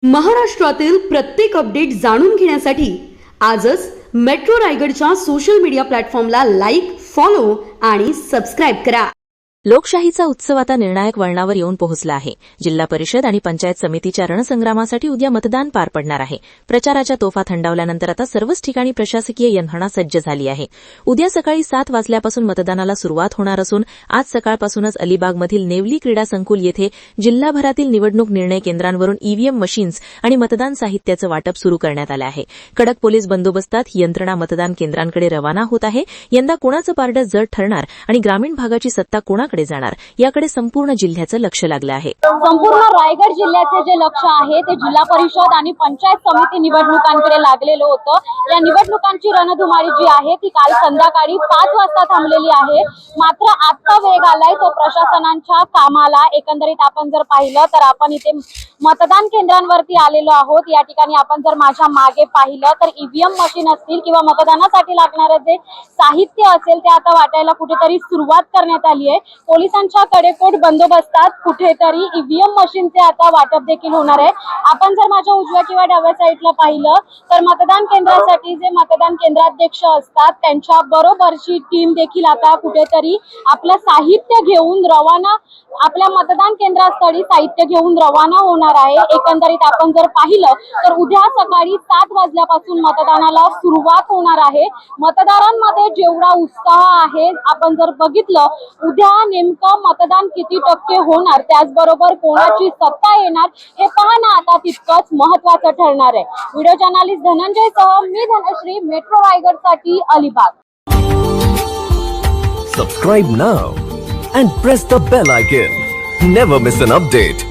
महाराष्ट्रातील प्रत्येक अपडेट जाणून घेण्यासाठी आजच मेट्रो रायगडच्या सोशल मीडिया प्लॅटफॉर्मला लाईक, फॉलो आणि सबस्क्राइब करा। लोकशाहीचा उत्सव आता निर्णायक वळणावर येऊन पोहोचला आहे। जिल्हा परिषद आणि पंचायत समितीच्या रणसंग्रामासाठी उद्या मतदान पार पडणार आहे। प्रचाराच्या तोफा थंडावल्यानंतर आता सर्वच ठिकाणी प्रशासकीय यंत्रणा सज्ज झाली आहे। उद्या सकाळी 7 वाजल्यापासून मतदानाला सुरुवात होणार असून आज सकाळपासूनच अलिबागमधील नेवली क्रीडा संकुल येथे जिल्हाभरातील निवडणूक निर्णय केंद्रांवरून ईव्हीएम मशीन्स आणि मतदान साहित्याचं वाटप सुरू करण्यात आलं आहे। कडक पोलीस बंदोबस्तात ही यंत्रणा मतदान केंद्रांकडे रवाना होत आहे। यंदा कोणाचं पारडं जड ठरणार आणि ग्रामीण भागाची सत्ता कोणाकडे जाणार याकडे संपूर्ण जिल्ह्याचं लक्ष लागलं आहे। संपूर्ण रायगड जिल्ह्याचे जे लक्ष आहे ते जिल्हा परिषद आणि पंचायत समिती निवडणुकांकडे लागलेलं होतं। या निवडणुकांची रणधुमाळी जी आहे ती काल संध्याकाळी 5 वाजता थांबलेली आहे। मात्र आता वेग आलाय तो प्रशासनाच्या कामाला। एकंदरीत आपण जर पाहिलं तर आपण इथे मतदान केंद्रांवरती आलेलो आहोत। या ठिकाणी आपण जर माझ्या मागे पाहिलं तर ईव्हीएम मशीन असतील किंवा मतदानासाठी लागणारे जे साहित्य असेल ते आता वाटायला कुठेतरी सुरुवात करण्यात आली आहे। पोलिसांच्या कडेकोट बंदोबस्तात कुठेतरी ईव्हीएम मशीनचे आता वाटप देखील होणार आहे। आपण जर माझ्या उजव्या किंवा डाव्या साईडला पाहिलं तर मतदान केंद्रासाठी जे मतदान केंद्राध्यक्ष असतात त्यांच्या बरोबरची टीम देखील आता कुठेतरी आपलं साहित्य घेऊन रवाना आपल्या मतदान केंद्रास्थळी साहित्य घेऊन रवाना होणार आहे। एकंदरीत आपण जर पाहिलं तर उद्या सकाळी 7 वाजल्यापासून मतदानाला सुरुवात होणार आहे। मतदारांमध्ये जेवढा उत्साह आहे आपण जर बघितलं उद्या नेमकं मतदान किती टक्के होणार त्याचबरोबर कोणाची सत्ता येणार हे पाहणं आता तितकंच महत्त्वाचं ठरणार आहे। व्हिडिओ जर्नलिस्ट धनंजय सह मी धनश्री, मेट्रो रायगडसाठी Alibag. Subscribe now and press the bell icon. Never miss an update.